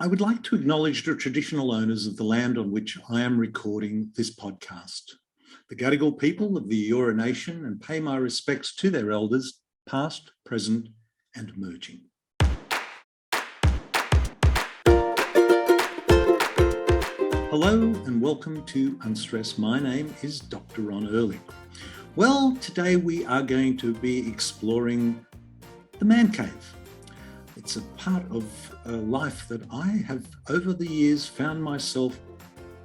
I would like to acknowledge the traditional owners of the land on which I am recording this podcast, the Gadigal people of the Eora Nation, and pay my respects to their elders, past, present, and emerging. Hello and welcome to Unstress. My name is Dr. Ron Ehrlich. Well, today we are going to be exploring the man cave. It's a part of a life that I have over the years found myself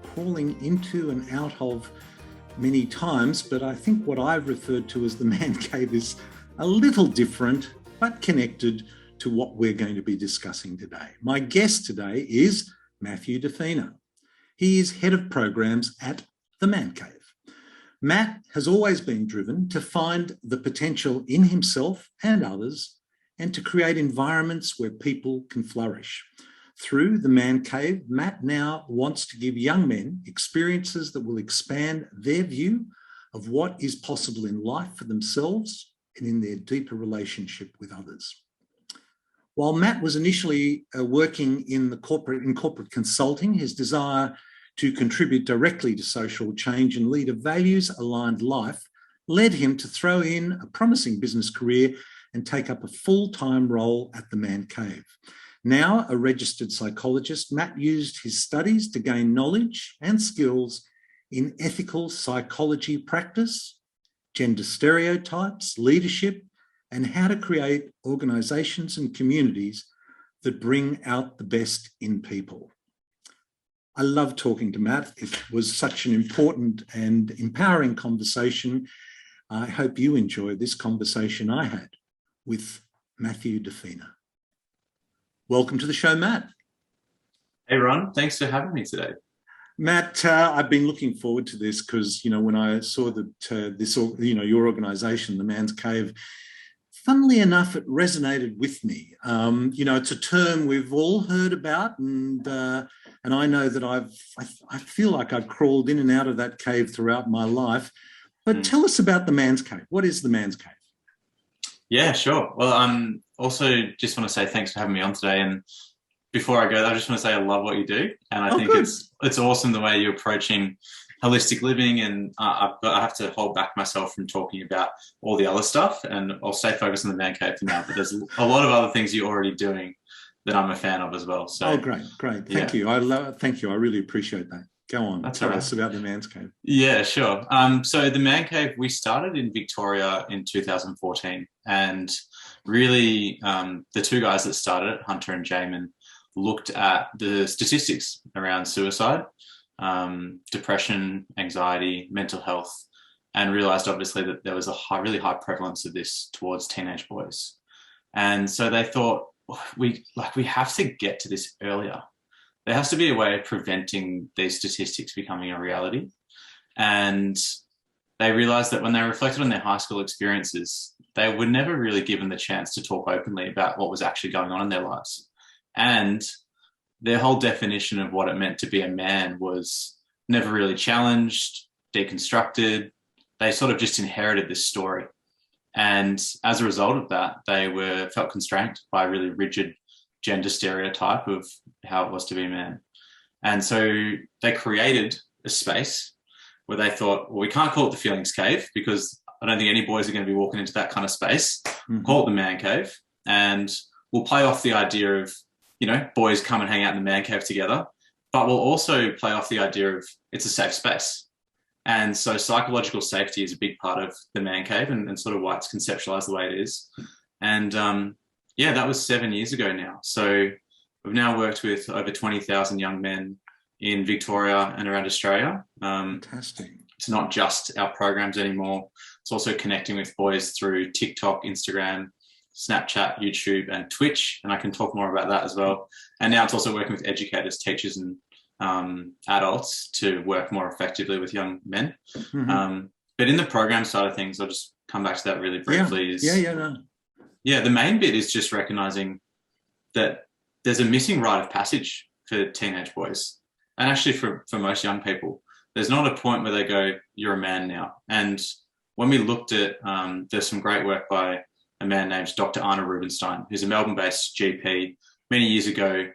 crawling into and out of many times, but I think what I've referred to as the man cave is a little different, but connected to what we're going to be discussing today. My guest today is Matt DeFina. He is head of programs at the Man Cave. Matt has always been driven to find the potential in himself and others and to create environments where people can flourish. Through the Man Cave, Matt now wants to give young men experiences that will expand their view of what is possible in life for themselves and in their deeper relationship with others. While Matt was initially working in corporate consulting, his desire to contribute directly to social change and lead a values-aligned life led him to throw in a promising business career and take up a full-time role at the Man Cave. Now a registered psychologist, Matt used his studies to gain knowledge and skills in ethical psychology practice, gender stereotypes, leadership, and how to create organisations and communities that bring out the best in people. I love talking to Matt. It was such an important and empowering conversation. I hope you enjoy this conversation I had with Matt DeFina. Welcome to the show, Matt. Hey, Ron. Thanks for having me today. Matt, I've been looking forward to this because, when I saw that your organisation, the Man's Cave, funnily enough, it resonated with me. It's a term we've all heard about, and I know that I feel like I've crawled in and out of that cave throughout my life. But tell us about the Man's Cave. What is the Man's Cave? Yeah, sure. Well, also just want to say thanks for having me on today. And before I go, I just want to say I love what you do, and I think good. It's awesome the way you're approaching holistic living. And I have to hold back myself from talking about all the other stuff, and I'll stay focused on the Man Cave for now. But there's a lot of other things you're already doing that I'm a fan of as well. So, great. Thank you. Thank you. I really appreciate that. Go on. Tell us about the Man's Cave. Yeah, sure. So the Man Cave, we started in Victoria in 2014, and really the two guys that started it, Hunter and Jamin, looked at the statistics around suicide, depression, anxiety, mental health, and realized obviously that there was a really high prevalence of this towards teenage boys. And so they thought, we have to get to this earlier. There has to be a way of preventing these statistics becoming a reality. And they realized that when they reflected on their high school experiences, they were never really given the chance to talk openly about what was actually going on in their lives. And their whole definition of what it meant to be a man was never really challenged, deconstructed. They sort of just inherited this story. And as a result of that, they felt constrained by a really rigid gender stereotype of how it was to be a man. And so they created a space where they thought, well, we can't call it the Feelings Cave because I don't think any boys are going to be walking into that kind of space. Mm-hmm. Call it the Man Cave, and we'll play off the idea of, boys come and hang out in the Man Cave together, but we'll also play off the idea of it's a safe space. And so psychological safety is a big part of the Man Cave and sort of why it's conceptualized the way it is. And that was 7 years ago now. So we've now worked with over 20,000 young men in Victoria and around Australia. Fantastic. It's not just our programs anymore. It's also connecting with boys through TikTok, Instagram, Snapchat, YouTube, and Twitch. And I can talk more about that as well. And now it's also working with educators, teachers, and adults to work more effectively with young men. Mm-hmm. But in the program side of things, I'll just come back to that really briefly. The main bit is just recognizing that there's a missing rite of passage for teenage boys, and actually for most young people. There's not a point where they go, you're a man now. And when we looked at, there's some great work by a man named Dr. Arna Rubinstein, who's a Melbourne-based GP. Many years ago,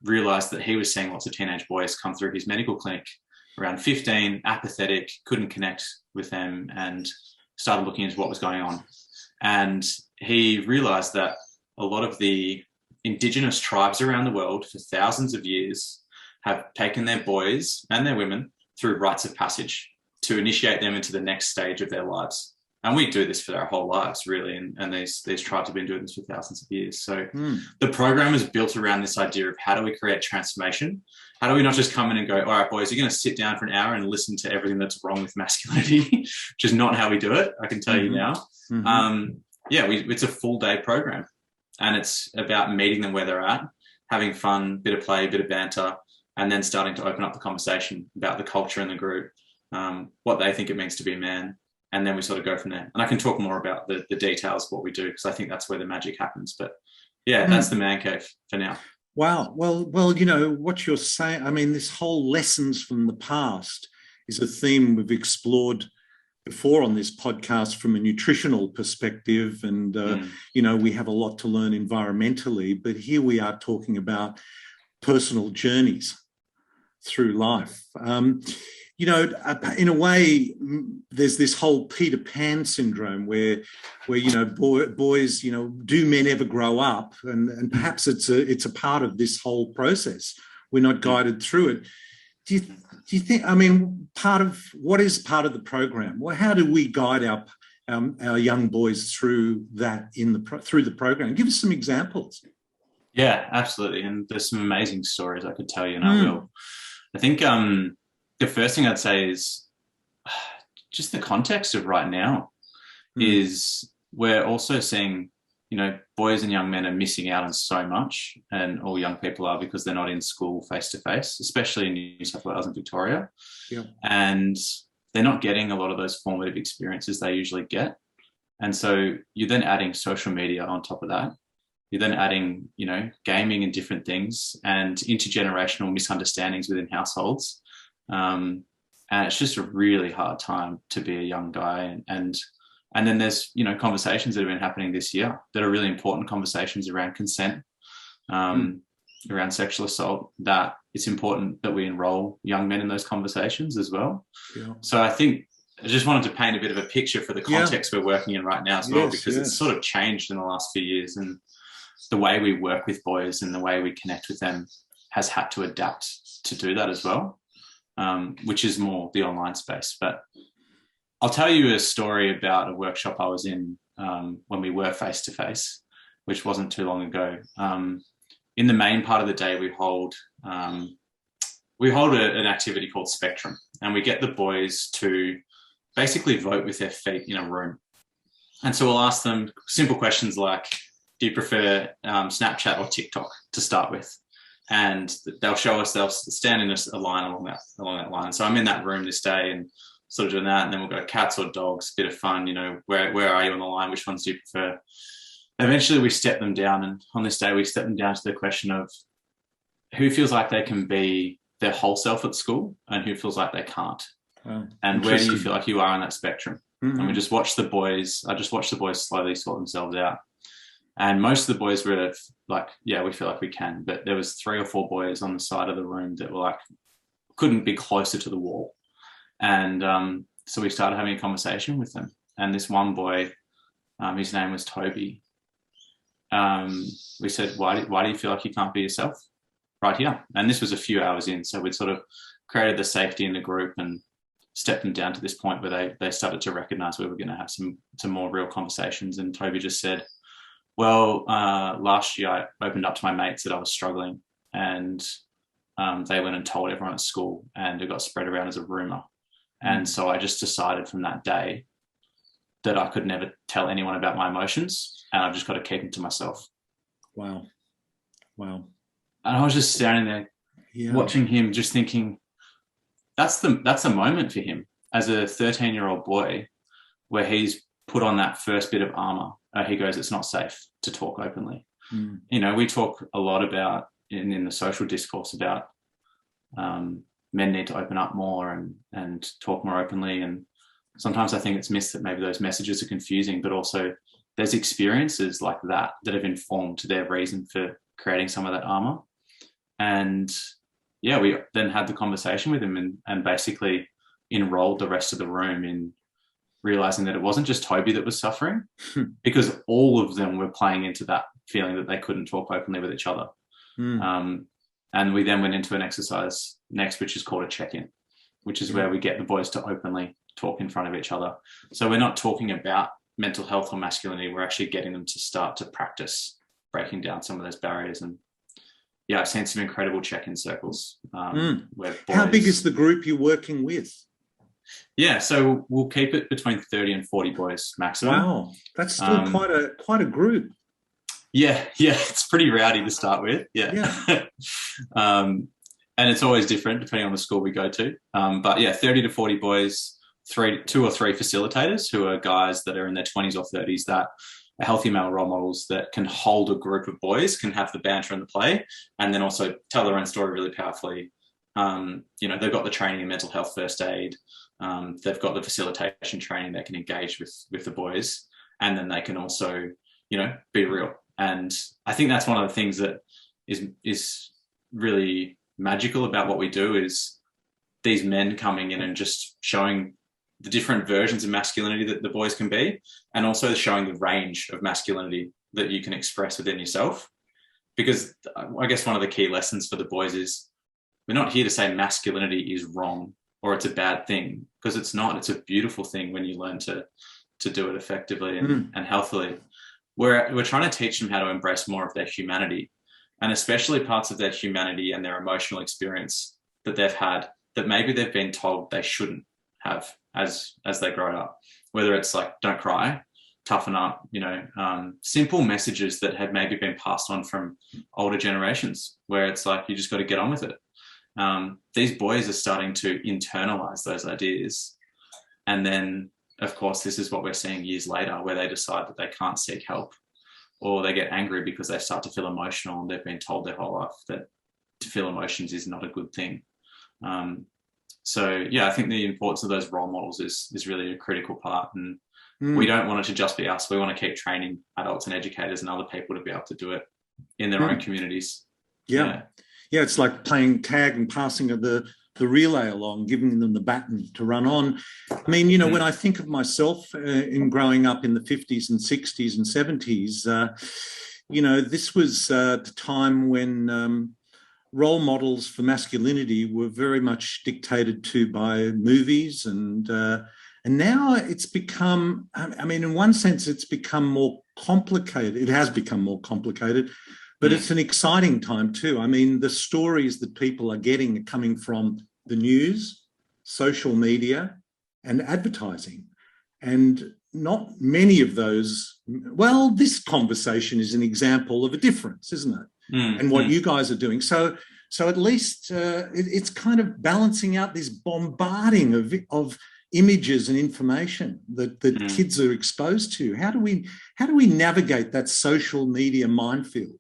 realised that he was seeing lots of teenage boys come through his medical clinic around 15, apathetic, couldn't connect with them, and started looking into what was going on. And he realised that a lot of the indigenous tribes around the world for thousands of years have taken their boys and their women through rites of passage to initiate them into the next stage of their lives. And we do this for our whole lives, really. And these tribes have been doing this for thousands of years. So the program is built around this idea of how do we create transformation? How do we not just come in and go, all right, boys, you're going to sit down for an hour and listen to everything that's wrong with masculinity, which is not how we do it, I can tell you now. It's a full day program. And it's about meeting them where they're at, having fun, bit of play, bit of banter, and then starting to open up the conversation about the culture in the group, what they think it means to be a man. And then we sort of go from there. And I can talk more about the details of what we do, because I think that's where the magic happens. But yeah, that's the man cave for now. Wow. Well, you know, what you're saying, I mean, this whole lessons from the past is a theme we've explored before on this podcast from a nutritional perspective. And, you know, we have a lot to learn environmentally, but here we are talking about personal journeys through life. You know, in a way, there's this whole Peter Pan syndrome where you know, boys, you know, do men ever grow up? And perhaps it's a part of this whole process. We're not guided through it. Do you think? I mean, what is part of the program? Well, how do we guide our young boys through that through the program? Give us some examples. Yeah, absolutely. And there's some amazing stories I could tell you, and I will. I think the first thing I'd say is just the context of right now is we're also seeing, you know, boys and young men are missing out on so much, and all young people are, because they're not in school face-to-face, especially in New South Wales and Victoria. Yeah. And they're not getting a lot of those formative experiences they usually get. And so you're then adding social media on top of that. You're then adding, you know, gaming and different things, and intergenerational misunderstandings within households. And it's just a really hard time to be a young guy. And then there's, you know, conversations that have been happening this year that are really important conversations around consent, around sexual assault, that it's important that we enroll young men in those conversations as well. Yeah. So I think I just wanted to paint a bit of a picture for the context we're working in right now as well, because it's sort of changed in the last few years, and the way we work with boys and the way we connect with them has had to adapt to do that as well. Which is more the online space. But I'll tell you a story about a workshop I was in when we were face-to-face, which wasn't too long ago. In the main part of the day, we hold an activity called Spectrum, and we get the boys to basically vote with their feet in a room. And so we'll ask them simple questions like, do you prefer Snapchat or TikTok to start with? And they'll show us, they'll stand in a line along that line. So I'm in that room this day and sort of doing that. And then we'll go cats or dogs, bit of fun, you know, where are you on the line? Which ones do you prefer? Eventually we step them down. And on this day, we step them down to the question of who feels like they can be their whole self at school and who feels like they can't. Wow. And where do you feel like you are on that spectrum? And we just watch the boys. I just watch the boys slowly sort themselves out. And most of the boys were like, yeah, we feel like we can. But there was 3 or 4 boys on the side of the room that were like, couldn't be closer to the wall. And so we started having a conversation with them. And this one boy, his name was Toby. We said, why do you feel like you can't be yourself right here? And this was a few hours in. So we'd sort of created the safety in the group and stepped them down to this point where they started to recognize we were going to have some more real conversations. And Toby just said, well, last year I opened up to my mates that I was struggling, and they went and told everyone at school, and it got spread around as a rumor. And so I just decided from that day that I could never tell anyone about my emotions, and I've just got to keep them to myself. Wow. And I was just standing there watching him, just thinking, that's a moment for him as a 13-year-old boy where he's put on that first bit of armor. He goes, it's not safe to talk openly. You know, we talk a lot about in the social discourse about men need to open up more and talk more openly. And sometimes I think it's missed that maybe those messages are confusing, but also there's experiences like that have informed their reason for creating some of that armor. And yeah, we then had the conversation with him and basically enrolled the rest of the room in realizing that it wasn't just Toby that was suffering, because all of them were playing into that feeling that they couldn't talk openly with each other. And we then went into an exercise next, which is called a check-in, which is where we get the boys to openly talk in front of each other. So we're not talking about mental health or masculinity. We're actually getting them to start to practice breaking down some of those barriers. And yeah, I've seen some incredible check-in circles. Where boys... How big is the group you're working with? Yeah, so we'll keep it between 30 and 40 boys maximum. Wow, that's still quite a group. Yeah, it's pretty rowdy to start with. Yeah. And it's always different depending on the school we go to. But yeah, 30 to 40 boys, 2 or 3 facilitators who are guys that are in their 20s or 30s that are healthy male role models that can hold a group of boys, can have the banter and the play, and then also tell their own story really powerfully. They've got the training in mental health first aid. They've got the facilitation training. They can engage with the boys, and then they can also, be real. And I think that's one of the things that is really magical about what we do, is these men coming in and just showing the different versions of masculinity that the boys can be, and also showing the range of masculinity that you can express within yourself. Because I guess one of the key lessons for the boys is we're not here to say masculinity is wrong or it's a bad thing, because it's not. It's a beautiful thing when you learn to do it effectively and healthily. We're trying to teach them how to embrace more of their humanity, and especially parts of their humanity and their emotional experience that they've had that maybe they've been told they shouldn't have as they grow up. Whether it's like, don't cry, toughen up, simple messages that had maybe been passed on from older generations, where it's like, you just got to get on with it. These boys are starting to internalize those ideas. And then, of course, this is what we're seeing years later, where they decide that they can't seek help, or they get angry because they start to feel emotional and they've been told their whole life that to feel emotions is not a good thing. I think the importance of those role models is really a critical part. And we don't want it to just be us. We want to keep training adults and educators and other people to be able to do it in their own communities. Yeah, it's like playing tag and passing of the relay along, giving them the baton to run on. I mean, when I think of myself in growing up in the 50s and 60s and 70s, this was the time when role models for masculinity were very much dictated to by movies, and now it's become, in one sense, it's become more complicated. It has become more complicated, but it's an exciting time too. I mean, the stories that people are getting are coming from the news, social media, and advertising. And not many of those, well, this conversation is an example of a difference, isn't it? And what you guys are doing. So at least it's kind of balancing out this bombarding of images and information that kids are exposed to. How do we navigate that social media minefield?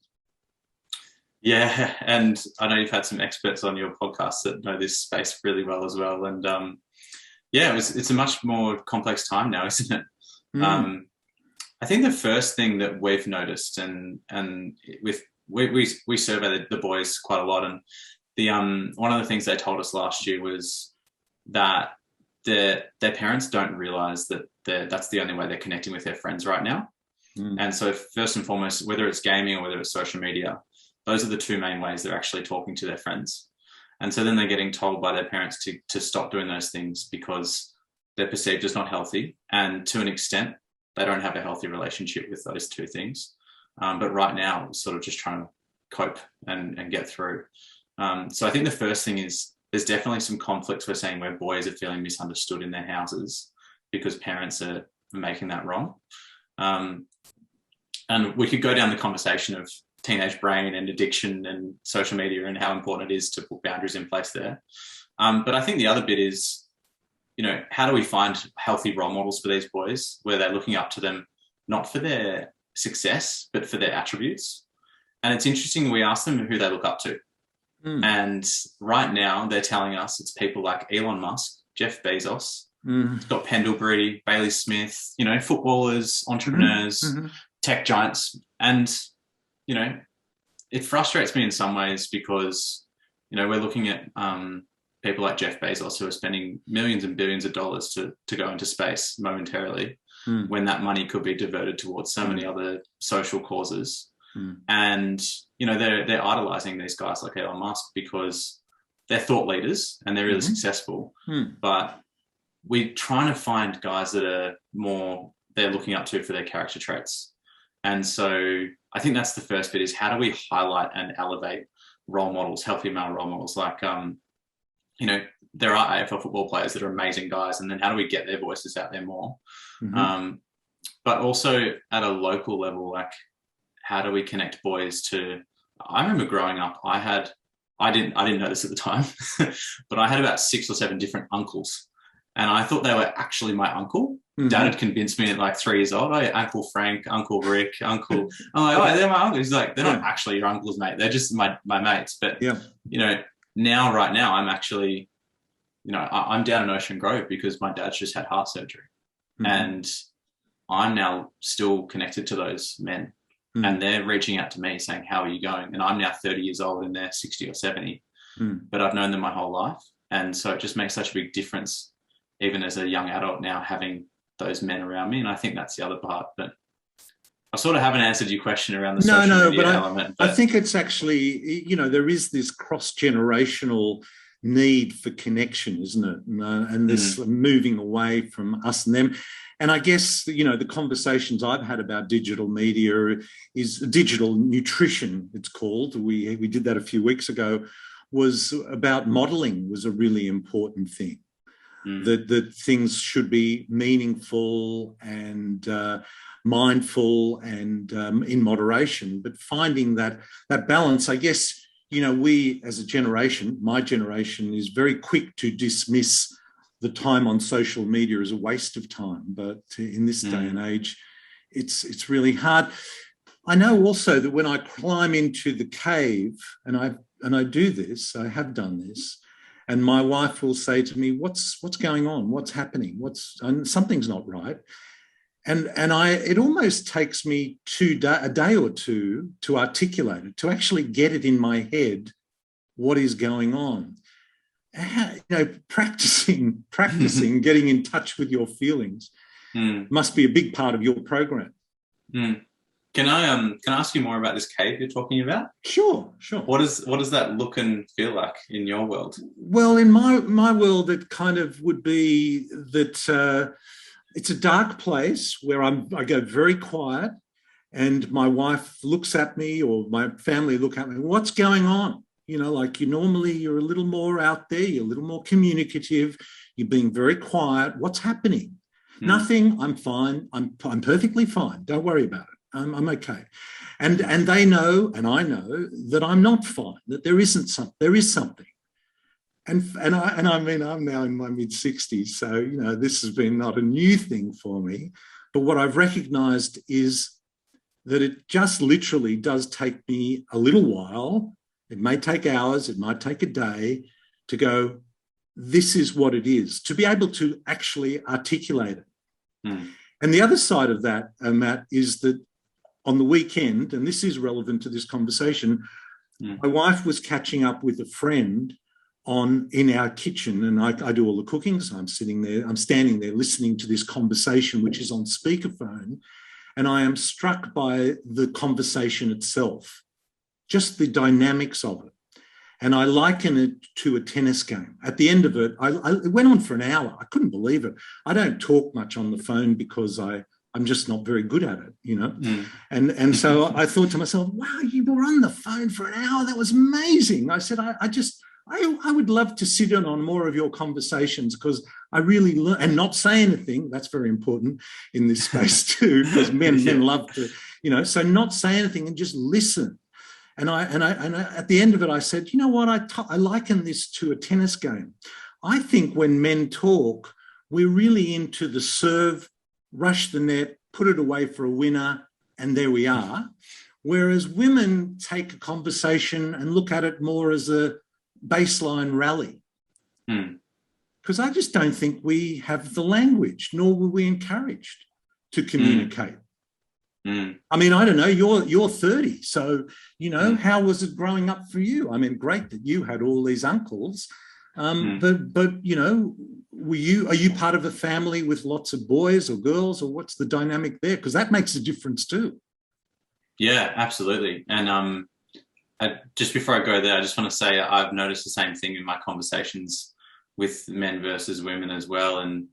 Yeah, and I know you've had some experts on your podcast that know this space really well as well. And it's a much more complex time now, isn't it? I think the first thing that we've noticed, and with we surveyed the boys quite a lot, and the one of the things they told us last year was that their parents don't realise that that's the only way they're connecting with their friends right now. And so first and foremost, whether it's gaming or whether it's social media, those are the two main ways they're actually talking to their friends. And so then they're getting told by their parents to stop doing those things because they're perceived as not healthy. And to an extent, they don't have a healthy relationship with those two things. But right now, we're sort of just trying to cope and get through. So I think the first thing is there's definitely some conflicts we're seeing where boys are feeling misunderstood in their houses because parents are making that wrong. And we could go down the conversation of teenage brain and addiction and social media and how important it is to put boundaries in place there. But I think the other bit is, how do we find healthy role models for these boys where they're looking up to them, not for their success, but for their attributes? And it's interesting, we ask them who they look up to. And right now they're telling us it's people like Elon Musk, Jeff Bezos, Scott Pendlebury, Bailey Smith, footballers, entrepreneurs, tech giants. And, it frustrates me in some ways because, we're looking at people like Jeff Bezos who are spending millions and billions of dollars to go into space momentarily when that money could be diverted towards so many other social causes. And, they're idolizing these guys like Elon Musk because they're thought leaders and they're really successful. But we're trying to find guys that are more they're looking up to for their character traits. And so I think that's the first bit, is how do we highlight and elevate role models, healthy male role models? Like, there are AFL football players that are amazing guys, and then how do we get their voices out there more? But also at a local level, like, how do we connect boys to? I remember growing up, I didn't know this at the time, but I had about 6 or 7 different uncles, and I thought they were actually my uncle. Dad had convinced me at like 3 years old, oh, Uncle Frank, Uncle Rick, Uncle. I'm like, oh, they're my uncles. He's like, they're not actually your uncles, mate. They're just my mates. But right now, I'm actually, I'm down in Ocean Grove because my dad's just had heart surgery, and I'm now still connected to those men. And they're reaching out to me saying, how are you going? And I'm now 30 years old and they're 60 or 70, but I've known them my whole life. And so it just makes such a big difference, even as a young adult now, having those men around me. And I think that's the other part. But I sort of haven't answered your question around the social media element. But I think it's actually, there is this cross-generational need for connection, isn't it? And this moving away from us and them. And I guess, the conversations I've had about digital media is digital nutrition, it's called. We did that a few weeks ago, was about modelling was a really important thing. That things should be meaningful and mindful and in moderation, but finding that balance, I guess, we as a generation, my generation, is very quick to dismiss the time on social media as a waste of time. But in this day and age, it's really hard. I know also that when I climb into the cave, and I do this, I have done this, and my wife will say to me, what's going on? What's happening? Something's not right. And it almost takes me a day or two to articulate it, to actually get it in my head what is going on. Practicing getting in touch with your feelings must be a big part of your program. Can I ask you more about this cave you're talking about? Sure. What does that look and feel like in your world? Well, in my world, it kind of would be that it's a dark place where I go very quiet, and my wife looks at me, or my family look at me. What's going on? You're a little more out there, you're a little more communicative, you're being very quiet. What's happening? Nothing, I'm fine. I'm perfectly fine. Don't worry about it. I'm okay. And they know, and I know, that I'm not fine, that there is something. And I mean, I'm now in my mid-60s, so, this has been not a new thing for me. But what I've recognised is that it just literally does take me a little while. It may take hours, it might take a day to go, this is what it is, to be able to actually articulate it. And the other side of that, Matt, is that on the weekend, and this is relevant to this conversation, my wife was catching up with a friend in our kitchen, and I do all the cooking, so I'm standing there listening to this conversation, which is on speakerphone, and I am struck by the conversation itself. Just the dynamics of it. And I liken it to a tennis game. At the end of it, it went on for an hour. I couldn't believe it. I don't talk much on the phone because I'm just not very good at it, And so I thought to myself, wow, you were on the phone for an hour. That was amazing. I said, I would love to sit in on more of your conversations, because I really learn, and not say anything. That's very important in this space too, because men love to, so not say anything and just listen. And I at the end of it, I said, you know what? I liken this to a tennis game. I think when men talk, we're really into the serve, rush the net, put it away for a winner, and there we are. Whereas women take a conversation and look at it more as a baseline rally. Because I just don't think we have the language, nor were we encouraged to communicate. I mean, I don't know, you're 30. So, how was it growing up for you? I mean, great that you had all these uncles. But are you part of a family with lots of boys or girls, or what's the dynamic there? Because that makes a difference too. Yeah, absolutely. And just before I go there, I just want to say I've noticed the same thing in my conversations with men versus women as well. And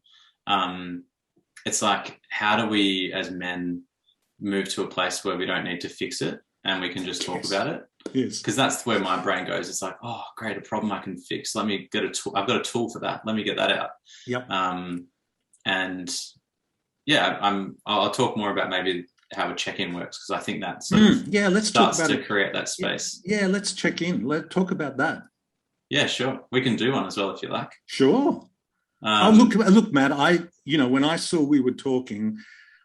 it's like, how do we as men move to a place where we don't need to fix it and we can just talk about it? Yes. Because that's where my brain goes. It's like, oh, great, a problem I can fix. Let me get a tool. I've got a tool for that. Let me get that out. Yep. And yeah, I'll talk more about maybe how a check-in works, because I think that sort of let's talk about to create that space. Yeah, let's check in. Let's talk about that. Yeah, sure. We can do one as well if you like. Sure. Look, Matt, when I saw we were talking,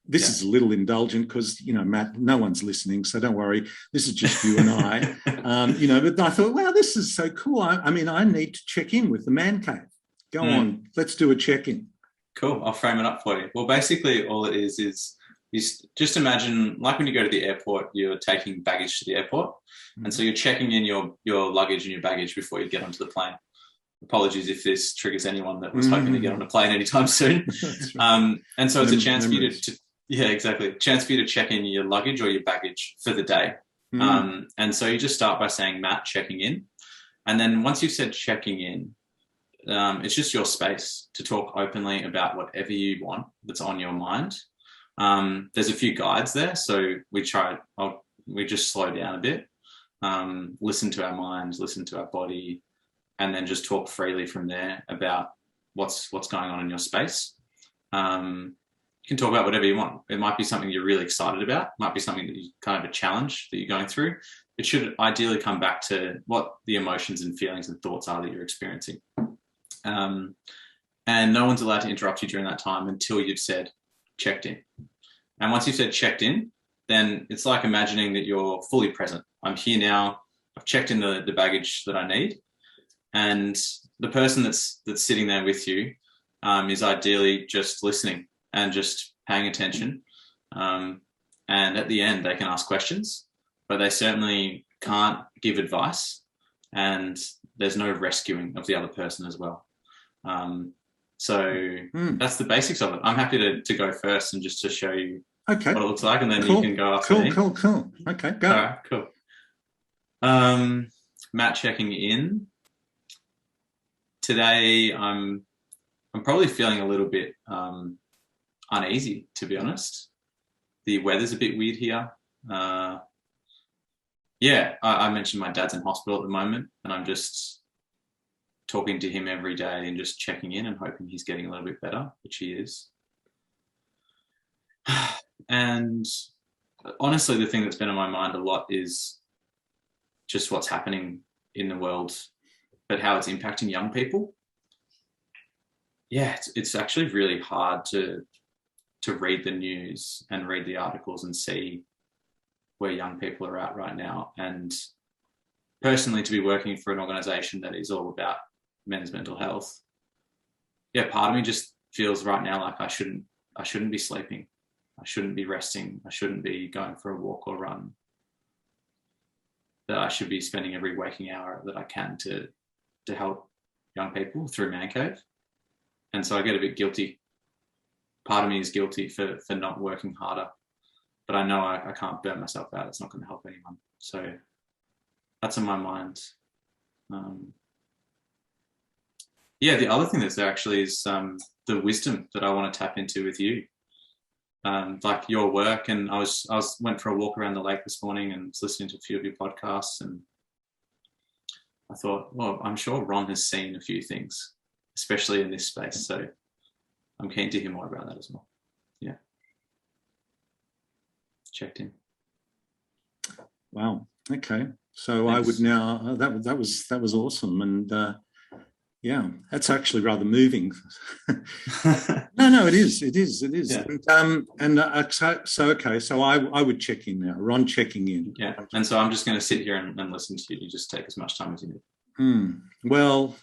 this is a little indulgent because, Matt, no one's listening, so don't worry. This is just you and I. But I thought, wow, this is so cool. I need to check in with the man cave. Go on, let's do a check-in. Cool. I'll frame it up for you. Well, basically all it is just imagine, like when you go to the airport, you're taking baggage to the airport. And so you're checking in your luggage and your baggage before you get onto the plane. Apologies if this triggers anyone that was hoping to get on a plane anytime soon. Right. And so it's a chance for you to yeah, exactly. Chance for you to check in your luggage or your baggage for the day. And so you just start by saying, Matt, checking in. And then once you've said checking in, it's just your space to talk openly about whatever you want that's on your mind. There's a few guides there. So we just slow down a bit, listen to our minds, listen to our body, and then just talk freely from there about what's going on in your space. You can talk about whatever you want. It might be something you're really excited about. It might be something that you kind of a challenge that you're going through. It should ideally come back to what the emotions and feelings and thoughts are that you're experiencing. And no one's allowed to interrupt you during that time until you've said checked in. And once you've said checked in, then it's like imagining that you're fully present. I'm here now. I've checked in the baggage that I need. And the person that's sitting there with you is ideally just listening and just paying attention. And at the end, they can ask questions, but they certainly can't give advice. And there's no rescuing of the other person as well. So that's the basics of it. I'm happy to go first and just to show you what it looks like, and then you can go after me. Cool. Okay, go. All right, cool. Matt checking in. Today, I'm probably feeling a little bit uneasy, to be honest. The weather's a bit weird here. I mentioned my dad's in hospital at the moment, and I'm just talking to him every day and just checking in and hoping he's getting a little bit better, which he is. And honestly, the thing that's been on my mind a lot is just what's happening in the world, but how it's impacting young people. Yeah, it's actually really hard to read the news and read the articles and see where young people are at right now. And personally, to be working for an organization that is all about men's mental health, part of me just feels right now like I shouldn't be sleeping. I shouldn't be resting. I shouldn't be going for a walk or run. That I should be spending every waking hour that I can to help young people through Man Cave. And so I get a bit guilty. Part of me is guilty for not working harder, but I know I can't burn myself out. It's not going to help anyone. So that's on my mind. The other thing that's there actually is the wisdom that I want to tap into with you. Like your work, and I went for a walk around the lake this morning and was listening to a few of your podcasts, and I thought, well, I'm sure Ron has seen a few things, especially in this space. So I'm keen to hear more about that as well. Yeah. Checked in. Wow. Okay. So Thanks. I would now, that was awesome. And that's actually rather moving. No, it is. Yeah. So I would check in now. Ron checking in. Yeah. And so I'm just going to sit here and listen to you. You just take as much time as you need. Well,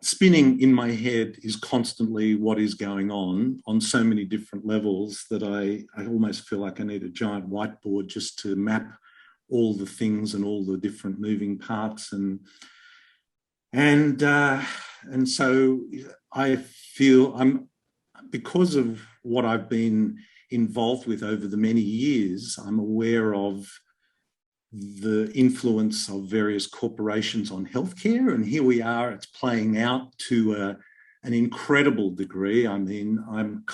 spinning in my head is constantly what is going on so many different levels that I almost feel like I need a giant whiteboard just to map all the things and all the different moving parts. And so I feel because of what I've been involved with over the many years, I'm aware of the influence of various corporations on healthcare. And here we are, it's playing out to an incredible degree. I mean, I've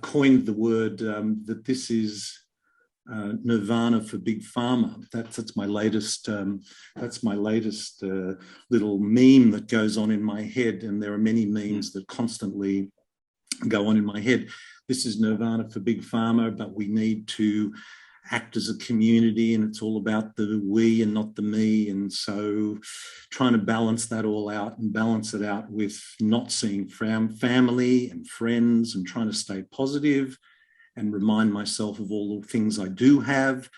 coined the word that this is nirvana for big pharma. That's my latest little meme that goes on in my head. And there are many memes that constantly go on in my head. This is nirvana for big pharma, but we need to act as a community, and it's all about the we and not the me. And so trying to balance that all out and balance it out with not seeing family and friends and trying to stay positive and remind myself of all the things I do have.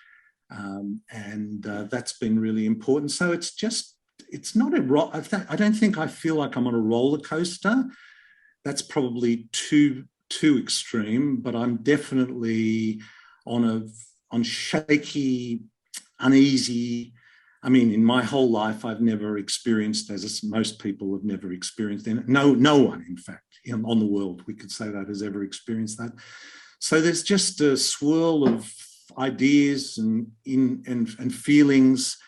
And that's been really important. So it's not I don't think I feel like I'm on a roller coaster. That's probably too extreme, but I'm definitely on shaky, uneasy. I mean, in my whole life, I've never experienced, as most people have never experienced, no one, in fact, on the world, we could say that, has ever experienced that. So there's just a swirl of ideas and feelings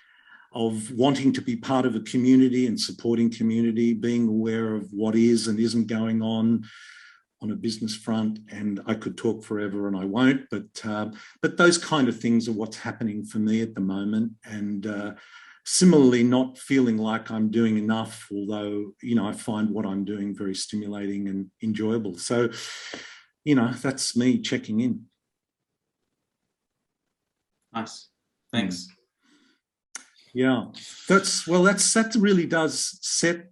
of wanting to be part of a community and supporting community, being aware of what is and isn't going on a business front. And I could talk forever and I won't, but those kind of things are what's happening for me at the moment. And similarly, not feeling like I'm doing enough, although, I find what I'm doing very stimulating and enjoyable. So, that's me checking in. Nice. Thanks. Yeah, that really does set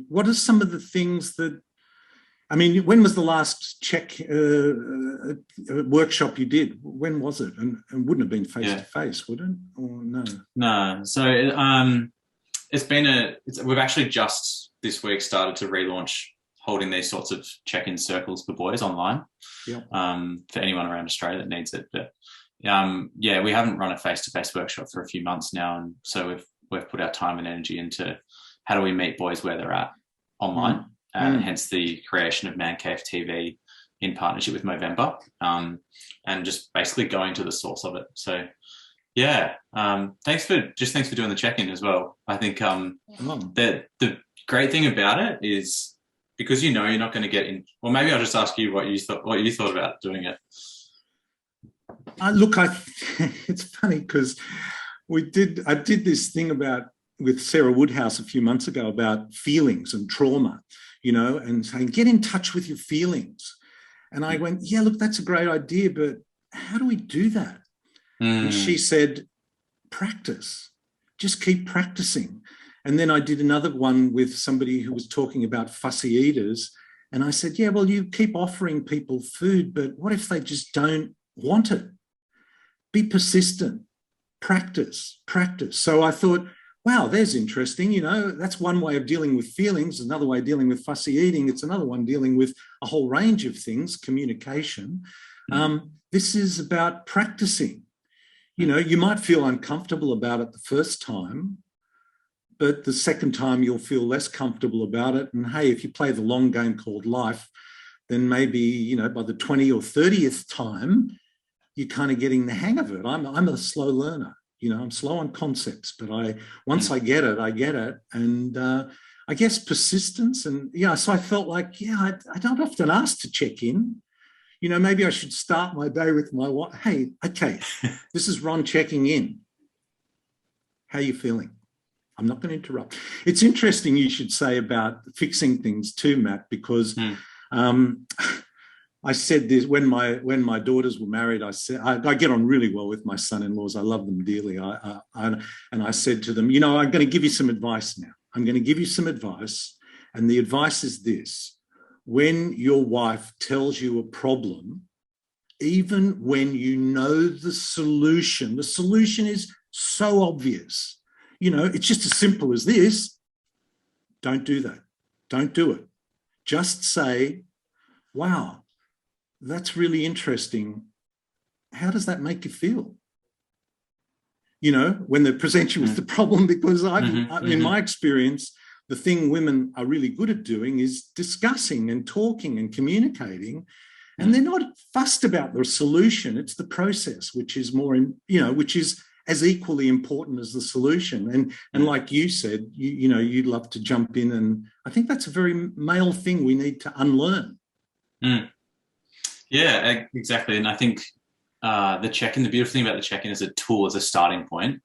what are some of the things that, I mean, when was the last workshop you did? When was it? And wouldn't have been face-to-face, would it? Or no? No. So we've actually just this week started to relaunch holding these sorts of check-in circles for boys online. Yeah. For anyone around Australia that needs it. But we haven't run a face-to-face workshop for a few months now. And so we've put our time and energy into how do we meet boys where they're at online. And hence the creation of Man Cave TV in partnership with Movember, and just basically going to the source of it. So, thanks for doing the check-in as well. I think that the great thing about it is because you're not going to get in. Well, maybe I'll just ask you what you thought about doing it. Look, it's funny because I did this thing with Sarah Woodhouse a few months ago about feelings and trauma, and saying, get in touch with your feelings. And I went, yeah, look, that's a great idea, but how do we do that? And she said, practice, just keep practicing. And then I did another one with somebody who was talking about fussy eaters. And I said, yeah, well, you keep offering people food, but what if they just don't want it? Be persistent, practice. So I thought, wow, there's interesting. That's one way of dealing with feelings, another way of dealing with fussy eating. It's another one dealing with a whole range of things, communication. This is about practicing. You might feel uncomfortable about it the first time, but the second time you'll feel less comfortable about it. And hey, if you play the long game called life, then maybe, by the 20th or 30th time, you're kind of getting the hang of it. I'm a slow learner. I'm slow on concepts, but once I get it, I get it. And I guess persistence and, so I felt like, I don't often ask to check in. Maybe I should start my day with my wife. Hey, okay, this is Ron checking in. How are you feeling? I'm not going to interrupt. It's interesting you should say about fixing things too, Matt, because I said this when my daughters were married. I said I get on really well with my son-in-laws. I love them dearly. And I said to them, I'm going to give you some advice now. I'm going to give you some advice, and the advice is this: when your wife tells you a problem, even when you know the solution is so obvious. It's just as simple as this. Don't do that. Don't do it. Just say, wow, that's really interesting. How does that make you feel? You know, when they present you with the problem, because in my experience, the thing women are really good at doing is discussing and talking and communicating, and they're not fussed about the solution. It's the process, which is more, which is as equally important as the solution. And like you said, you'd love to jump in, and I think that's a very male thing we need to unlearn. Yeah, exactly. And I think the check-in, the beautiful thing about the check-in as a tool, as a starting point,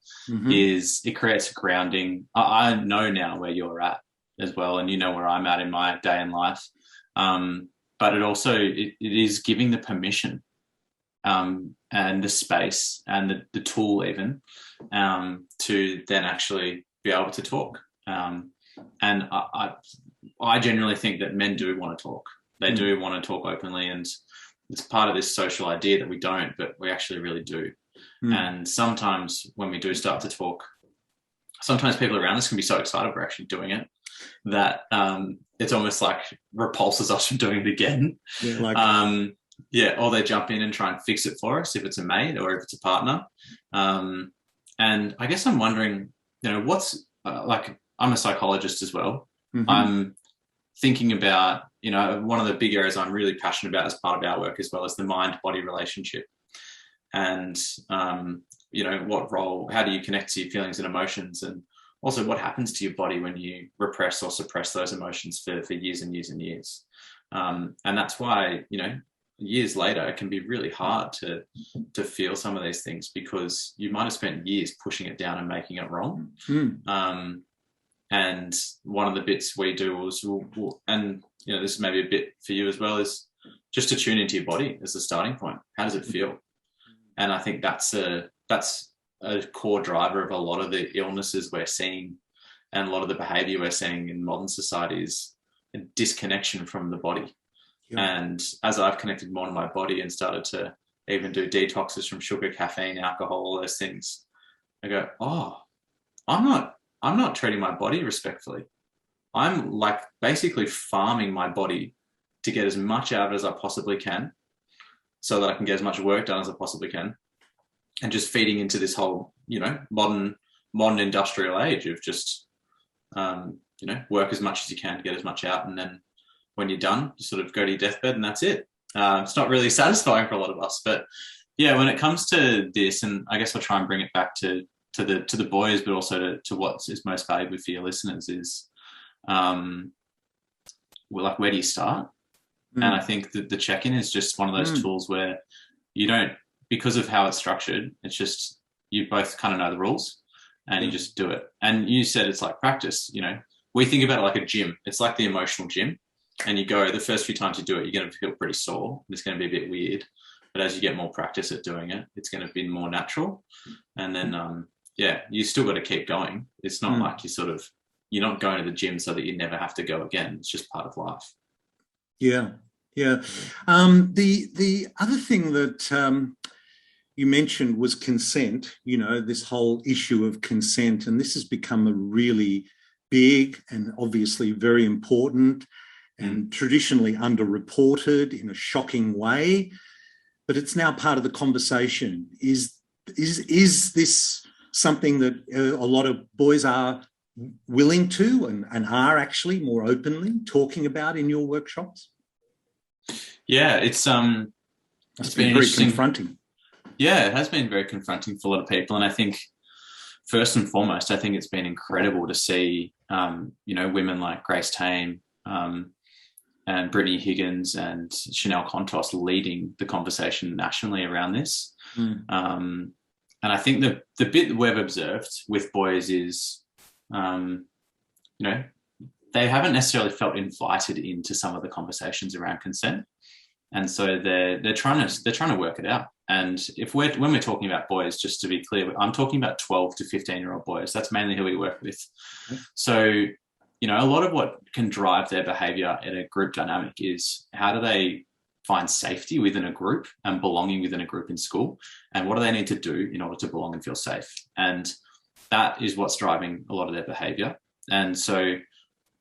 is it creates a grounding. I know now where you're at as well, and you know where I'm at in my day in life. But it also, it is giving the permission and the space and the tool even to then actually be able to talk. And I generally think that men do want to talk. They do want to talk openly, and it's part of this social idea that we don't, but we actually really do. And sometimes when we do start to talk, sometimes people around us can be so excited we're actually doing it that it's almost like repulses us from doing it again. Or they jump in and try and fix it for us if it's a mate or if it's a partner. And I guess I'm wondering, what's like, I'm a psychologist as well. I'm thinking about, one of the big areas I'm really passionate about as part of our work as well as the mind-body relationship. And, what role, how do you connect to your feelings and emotions? And also what happens to your body when you repress or suppress those emotions for years and years and years. And that's why, years later, it can be really hard to feel some of these things because you might have spent years pushing it down and making it wrong. And one of the bits we do is, this is maybe a bit for you as well, is just to tune into your body as a starting point. How does it feel? And I think that's a core driver of a lot of the illnesses we're seeing and a lot of the behavior we're seeing in modern society is a disconnection from the body. And as I've connected more to my body and started to even do detoxes from sugar, caffeine, alcohol, all those things, I go, I'm not treating my body respectfully. I'm like basically farming my body to get as much out of it as I possibly can so that I can get as much work done as I possibly can, and just feeding into this whole, modern industrial age of just, work as much as you can to get as much out. And then when you're done, you sort of go to your deathbed and that's it. It's not really satisfying for a lot of us, but yeah, when it comes to this, and I guess I'll try and bring it back to the boys, but also to what is most valuable for your listeners is, where do you start? And I think that the check-in is just one of those tools where you don't, because of how it's structured, it's just, you both kind of know the rules and you just do it. And you said it's like practice, we think about it like a gym. It's like the emotional gym. And you go, the first few times you do it, you're going to feel pretty sore. It's going to be a bit weird. But as you get more practice at doing it, it's going to be more natural. And then, you still got to keep going. It's not like you're not going to the gym so that you never have to go again. It's just part of life. Yeah. The other thing that you mentioned was consent, this whole issue of consent. And this has become a really big and obviously very important and traditionally underreported in a shocking way, but it's now part of the conversation. Is this something that a lot of boys are willing to and are actually more openly talking about in your workshops? Yeah, it's been very confronting. Yeah, it has been very confronting for a lot of people, and I think first and foremost, I think it's been incredible to see women like Grace Tame and Brittany Higgins and Chanel Contos leading the conversation nationally around this. And I think the bit that we've observed with boys is, they haven't necessarily felt invited into some of the conversations around consent. And so they're trying to work it out. And when we're talking about boys, just to be clear, I'm talking about 12 to 15-year-old boys. That's mainly who we work with. So, a lot of what can drive their behavior in a group dynamic is how do they find safety within a group and belonging within a group in school, and what do they need to do in order to belong and feel safe? And that is what's driving a lot of their behavior. And so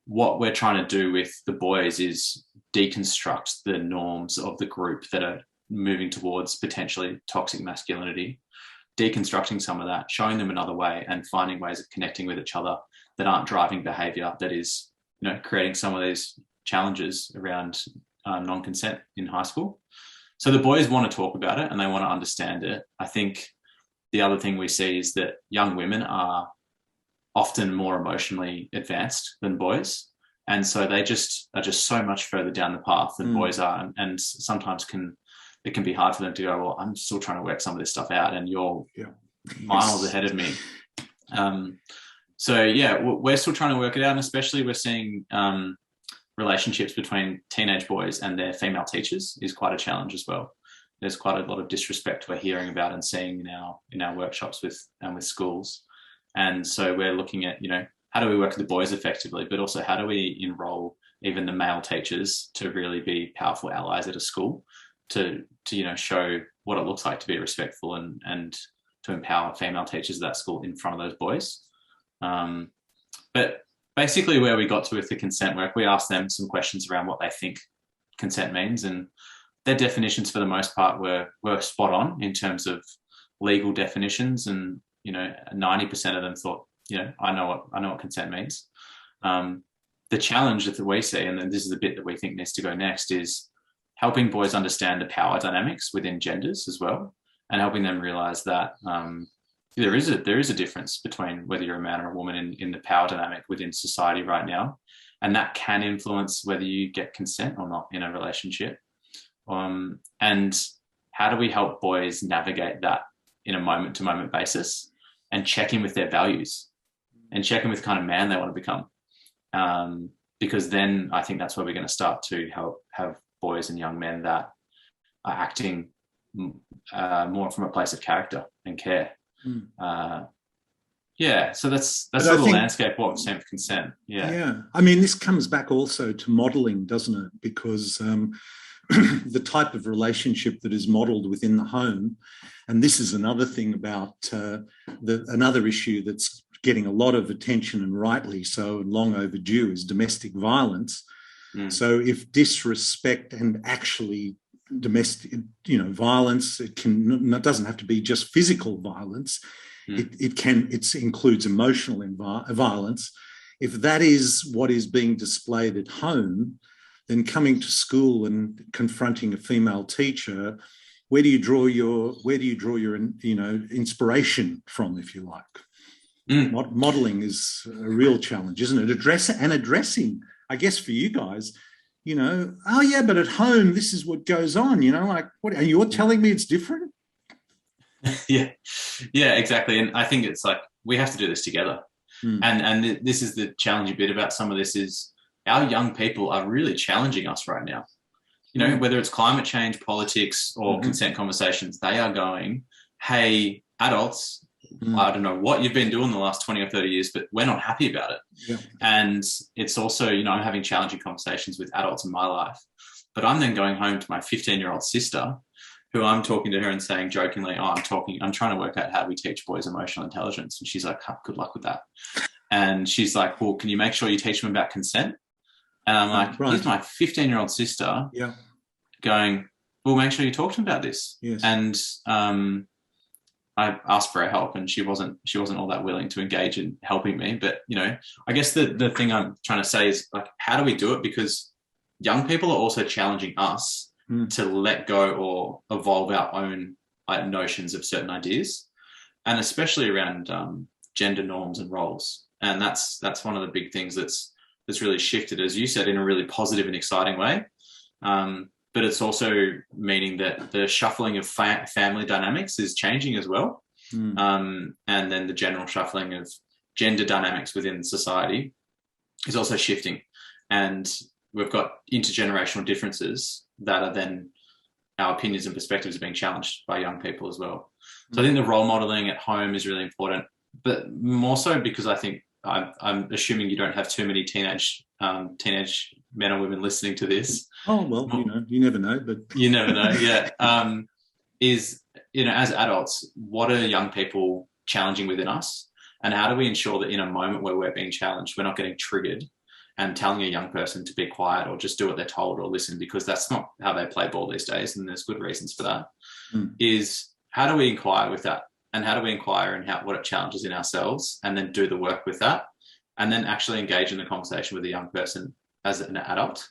what we're trying to do with the boys is deconstruct the norms of the group that are moving towards potentially toxic masculinity, deconstructing some of that, showing them another way, and finding ways of connecting with each other that aren't driving behavior that is, creating some of these challenges around non-consent in high school. So the boys want to talk about it and they want to understand it. I think the other thing we see is that young women are often more emotionally advanced than boys. And so they just are just so much further down the path than boys are. And sometimes it can be hard for them to go, well, I'm still trying to work some of this stuff out and you're miles ahead of me. So yeah, we're still trying to work it out. And especially we're seeing relationships between teenage boys and their female teachers is quite a challenge as well. There's quite a lot of disrespect we're hearing about and seeing in our workshops with schools. And so we're looking at, how do we work with the boys effectively, but also how do we enroll even the male teachers to really be powerful allies at a school to show what it looks like to be respectful and to empower female teachers at that school in front of those boys. But basically where we got to with the consent work, we asked them some questions around what they think consent means, and their definitions for the most part were spot on in terms of legal definitions, and 90% of them thought, I know what consent means. The challenge that we see, and then this is the bit that we think needs to go next, is helping boys understand the power dynamics within genders as well, and helping them realize that there is a difference between whether you're a man or a woman in the power dynamic within society right now, and that can influence whether you get consent or not in a relationship. And how do we help boys navigate that in a moment-to-moment basis and check in with their values and check in with the kind of man they want to become? Because then I think that's where we're going to start to help have boys and young men that are acting more from a place of character and care. So that's a little landscape what we've seen with consent. I mean, this comes back also to modeling, doesn't it? Because the type of relationship that is modeled within the home, and this is another thing about another issue that's getting a lot of attention, and rightly so, and long overdue, is domestic violence. So if disrespect and actually domestic, violence, it doesn't have to be just physical violence. It includes emotional violence. If that is what is being displayed at home, then coming to school and confronting a female teacher, where do you draw your inspiration from, if you like? Modeling is a real challenge, isn't it? Addressing, I guess, for you guys, but at home, this is what goes on, what, and you're telling me it's different? Yeah, exactly. And I think it's like, we have to do this together. And this is the challenging bit about some of this is our young people are really challenging us right now. Whether it's climate change, politics, or consent conversations, they are going, hey, adults, I don't know what you've been doing the last 20 or 30 years, but we're not happy about it. Yeah. And it's also, I'm having challenging conversations with adults in my life, but I'm then going home to my 15-year-old sister, who I'm talking to her and saying jokingly, I'm trying to work out how we teach boys emotional intelligence. And she's like, good luck with that. And she's like, well, can you make sure you teach them about consent? And I'm like, here's my 15-year-old sister going, well, make sure you talk to them about this. Yes. And I asked for her help, and she wasn't all that willing to engage in helping me. But, I guess the thing I'm trying to say is, like, how do we do it? Because young people are also challenging us to let go or evolve our own notions of certain ideas, and especially around gender norms and roles. And that's one of the big things that's really shifted, as you said, in a really positive and exciting way. But it's also meaning that the shuffling of family dynamics is changing as well. And then the general shuffling of gender dynamics within society is also shifting. And we've got intergenerational differences that are then, our opinions and perspectives are being challenged by young people as well. So I think the role modeling at home is really important, but more so because I think I'm assuming you don't have too many teenage men or women listening to this. Oh, well, you never know, but you never know. Yeah. As adults, what are young people challenging within us? And how do we ensure that in a moment where we're being challenged, we're not getting triggered and telling a young person to be quiet or just do what they're told or listen, because that's not how they play ball these days, and there's good reasons for that, is how do we inquire with that? And how do we inquire in what it challenges in ourselves, and then do the work with that, and then actually engage in the conversation with a young person as an adult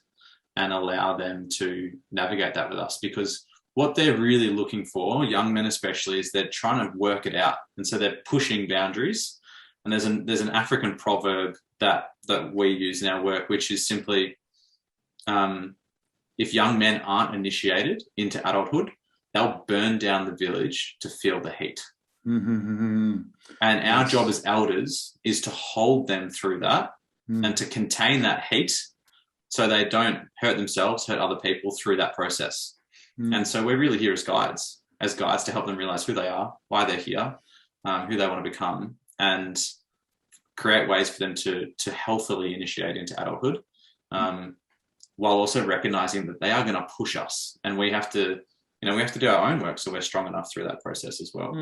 and allow them to navigate that with us. Because what they're really looking for, young men especially, is they're trying to work it out. And so they're pushing boundaries. And there's an African proverb that we use in our work, which is simply, if young men aren't initiated into adulthood, they'll burn down the village to feel the heat. And our job as elders is to hold them through that and to contain that heat so they don't hurt themselves, hurt other people through that process. And so we're really here as guides to help them realize who they are, why they're here, who they want to become, and create ways for them to healthily initiate into adulthood, while also recognizing that they are going to push us, and we have to do our own work so we're strong enough through that process as well.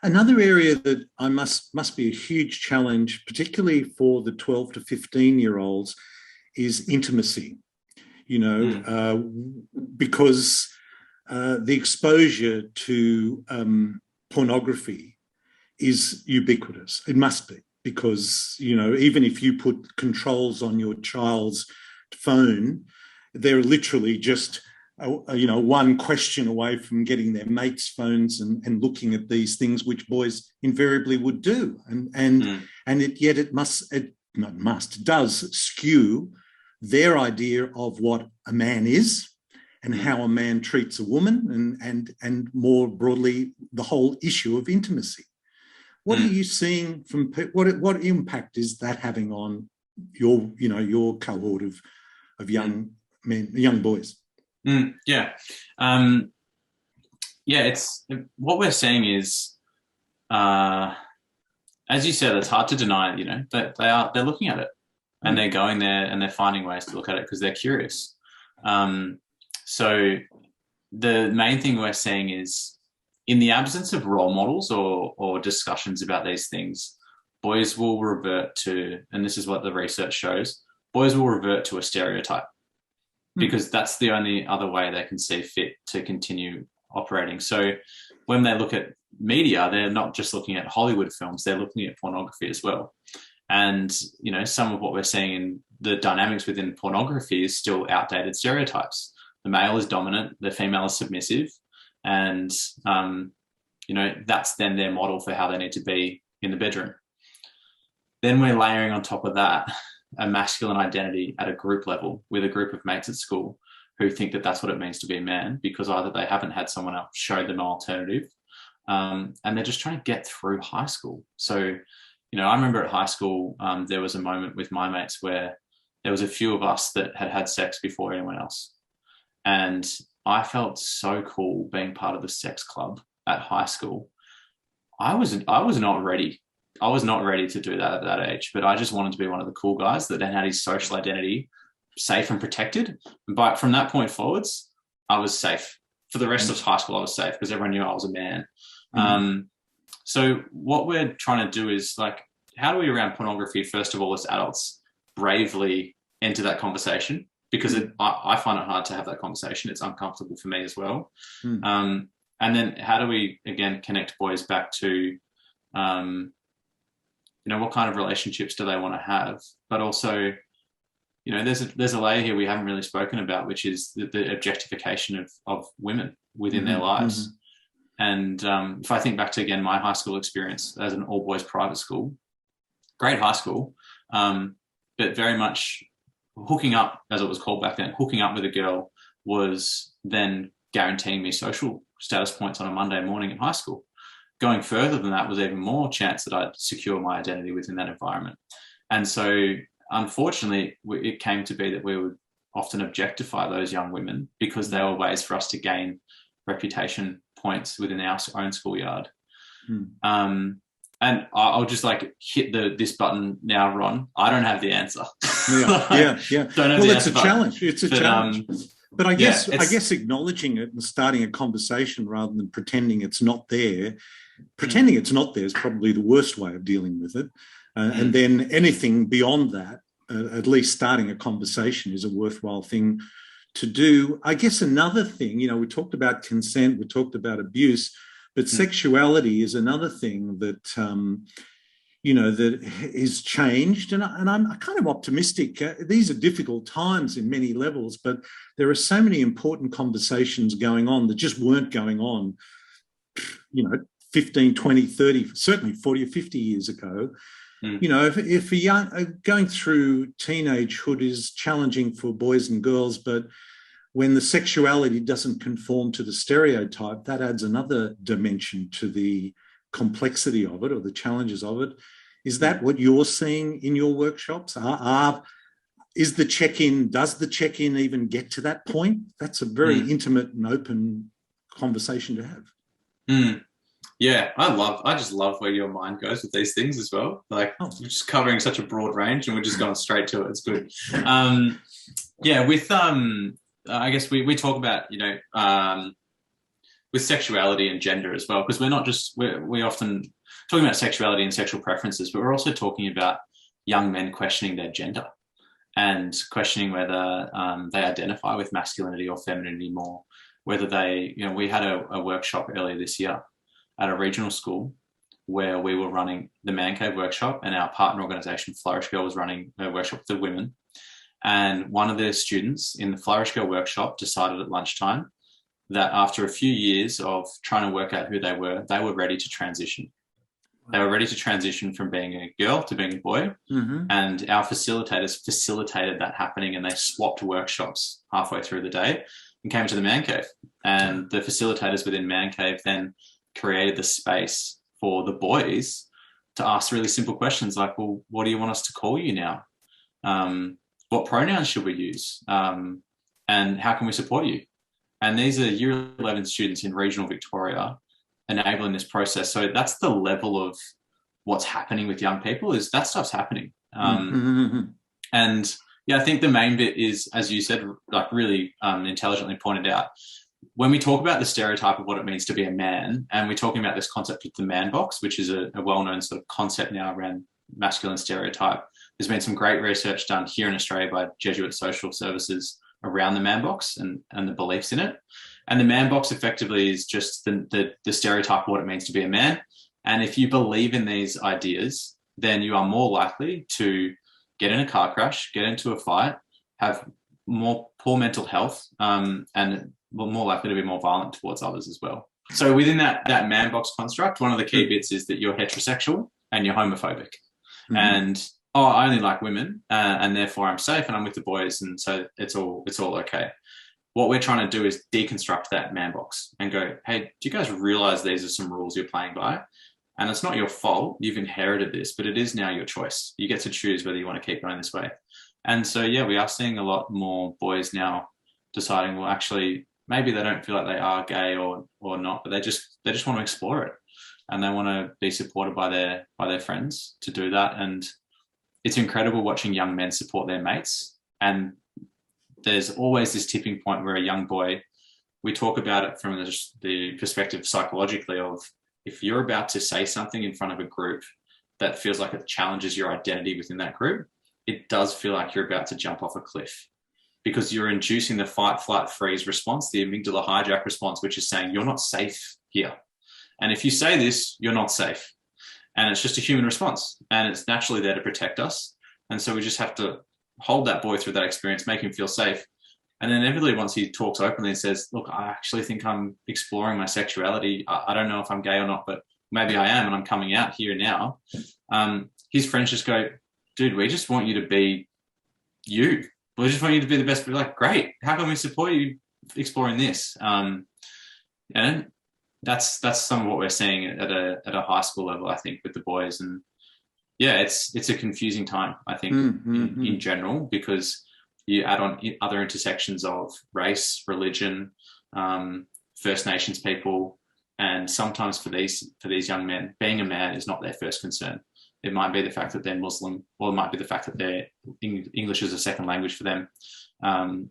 Another area that I must be a huge challenge, particularly for the 12 to 15-year-olds, is intimacy. Because the exposure to pornography is ubiquitous. It must be, because, even if you put controls on your child's phone, they're literally just, one question away from getting their mates' phones and looking at these things, which boys invariably would do. It does skew their idea of what a man is and how a man treats a woman, and more broadly, the whole issue of intimacy. What are you seeing from what impact is that having on your cohort of young men, young boys? It's what we're seeing is, as you said, it's hard to deny, that they're looking at it, and they're going there and they're finding ways to look at it because they're curious. So the main thing we're seeing is, in the absence of role models or discussions about these things, boys will revert to, and this is what the research shows, boys will revert to a stereotype, because that's the only other way they can see fit to continue operating. So when they look at media, they're not just looking at Hollywood films, they're looking at pornography as well. And, some of what we're seeing in the dynamics within pornography is still outdated stereotypes. The male is dominant, the female is submissive, and, that's then their model for how they need to be in the bedroom. Then we're layering on top of that a masculine identity at a group level with a group of mates at school who think that that's what it means to be a man, because either they haven't had someone else show them an alternative, and they're just trying to get through high school. So, I remember at high school, there was a moment with my mates where there was a few of us that had sex before anyone else. And I felt so cool being part of the sex club at high school. I was not ready. I was not ready to do that at that age, but I just wanted to be one of the cool guys that then had his social identity safe and protected. But from that point forwards, I was safe. For the rest of high school, I was safe because everyone knew I was a man. So what we're trying to do is, how do we, around pornography, first of all, as adults, bravely enter that conversation? Because I find it hard to have that conversation. It's uncomfortable for me as well. And then how do we, again, connect boys back to, what kind of relationships do they want to have? But also, there's a layer here we haven't really spoken about, which is the objectification of women within their lives. And if I think back to, again, my high school experience as an all-boys private school, great high school, but very much hooking up, as it was called back then, hooking up with a girl was then guaranteeing me social status points on a Monday morning in high school. Going further than that was even more chance that I'd secure my identity within that environment. And so, unfortunately, it came to be that we would often objectify those young women because they were ways for us to gain reputation points within our own schoolyard. And I'll just hit this button now, Ron. I don't have the answer. Yeah. It's a challenge. It's a challenge. But I guess acknowledging it and starting a conversation rather than pretending it's not there. Pretending it's not there is probably the worst way of dealing with it. And then anything beyond that at least starting a conversation is a worthwhile thing to do. I guess another thing, we talked about consent, we talked about abuse, but sexuality is another thing that, that is changed. And I'm kind of optimistic. These are difficult times in many levels, but there are so many important conversations going on that just weren't going on, 15, 20, 30, certainly 40 or 50 years ago. If a young going through teenagehood is challenging for boys and girls, but when the sexuality doesn't conform to the stereotype, that adds another dimension to the complexity of it or the challenges of it. Is that what you're seeing in your workshops? Does the check-in even get to that point? That's a very intimate and open conversation to have. Yeah, I just love where your mind goes with these things as well. Like, we're just covering such a broad range and we're just going straight to it. It's good. I guess we talk about, with sexuality and gender as well, because we often talking about sexuality and sexual preferences, but we're also talking about young men questioning their gender and questioning whether they identify with masculinity or femininity more, whether they, we had a workshop earlier this year at a regional school where we were running the Man Cave workshop, and our partner organisation, Flourish Girl, was running a workshop with the women. And one of the students in the Flourish Girl workshop decided at lunchtime that after a few years of trying to work out who they were ready to transition. They were ready to transition from being a girl to being a boy. And our facilitators facilitated that happening, and they swapped workshops halfway through the day and came to the Man Cave. And the facilitators within Man Cave then created the space for the boys to ask really simple questions like, well, what do you want us to call you now? What pronouns should we use? And how can we support you? And these are year 11 students in regional Victoria enabling this process. So that's the level of what's happening with young people, is that stuff's happening. And yeah, I think the main bit is, as you said, like really intelligently pointed out, when we talk about the stereotype of what it means to be a man, and we're talking about this concept of the man box, which is a well-known sort of concept now around masculine stereotype, there's been some great research done here in Australia by Jesuit Social Services around the man box and the beliefs in it. And the man box effectively is just the stereotype of what it means to be a man. And if you believe in these ideas, then you are more likely to get in a car crash, get into a fight, have more poor mental health, and more likely to be more violent towards others as well. So within that man box construct, one of the key bits is that you're heterosexual and you're homophobic. And I only like women, and therefore I'm safe and I'm with the boys, and so it's all okay. What we're trying to do is deconstruct that man box and go, hey, do you guys realize these are some rules you're playing by? And it's not your fault. You've inherited this, but it is now your choice. You get to choose whether you want to keep going this way. And so, yeah, we are seeing a lot more boys now deciding, well, actually, maybe they don't feel like they are gay or not, but they just want to explore it, and they want to be supported by their friends to do that. And it's incredible watching young men support their mates. And there's always this tipping point where a young boy, we talk about it from the perspective psychologically of, if you're about to say something in front of a group that feels like it challenges your identity within that group, it does feel like you're about to jump off a cliff, because you're inducing the fight, flight, freeze response, the amygdala hijack response, which is saying you're not safe here. And if you say this, you're not safe. And it's just a human response, and it's naturally there to protect us. And so we just have to hold that boy through that experience, make him feel safe. And then inevitably, once he talks openly and says, look, I actually think I'm exploring my sexuality. I don't know if I'm gay or not, but maybe I am, and I'm coming out here now. His friends just go, dude, we just want you to be you. We just want you to be the best. We're like, great. How can we support you exploring this? And that's some of what we're seeing at a high school level, I think, with the boys. And yeah, it's a confusing time, I think, in general, because you add on other intersections of race, religion, First Nations people, and sometimes for these young men, being a man is not their first concern. It might be the fact that they're Muslim, or it might be the fact that English is a second language for them. And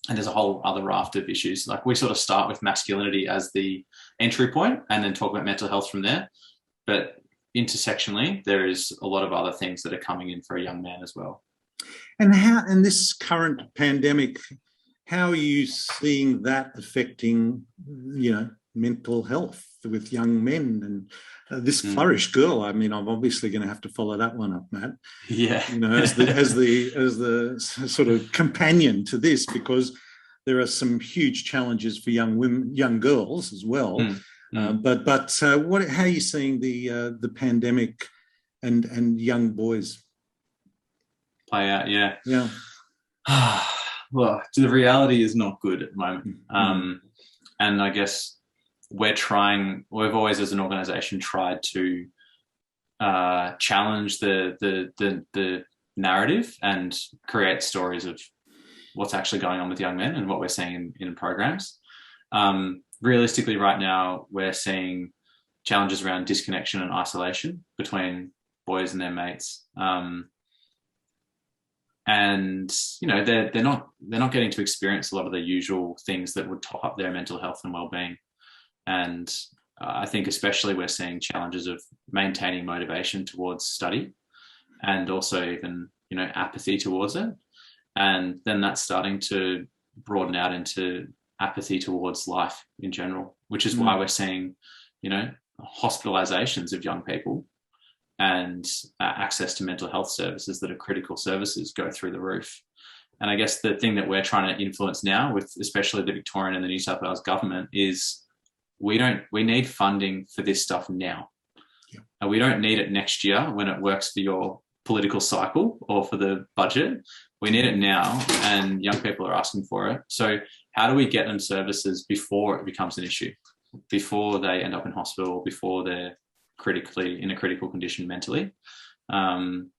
there's a whole other raft of issues. Like, we sort of start with masculinity as the entry point and then talk about mental health from there. But intersectionally, there is a lot of other things that are coming in for a young man as well. And this current pandemic, how are you seeing that affecting, mental health with young men and this Flourish girl? I mean, I'm obviously going to have to follow that one up, Matt. Yeah. As the sort of companion to this, because there are some huge challenges for young women, young girls as well. But how are you seeing the pandemic and young boys play out? Yeah. Well, the reality is not good at the moment. And I guess we've always as an organization tried to challenge the narrative and create stories of what's actually going on with young men and what we're seeing in programs. Realistically, right now, we're seeing challenges around disconnection and isolation between boys and their mates. And they're not getting to experience a lot of the usual things that would top up their mental health and well-being. And I think especially we're seeing challenges of maintaining motivation towards study, and also even apathy towards it. And then that's starting to broaden out into apathy towards life in general, which is why we're seeing hospitalizations of young people and access to mental health services that are critical services go through the roof. And I guess the thing that we're trying to influence now, with especially the Victorian and the New South Wales government, is we need funding for this stuff now. Yeah. And we don't need it next year when it works for your political cycle or for the budget. We need it now, and young people are asking for it. So how do we get them services before it becomes an issue, before they end up in hospital, before they're in a critical condition mentally? And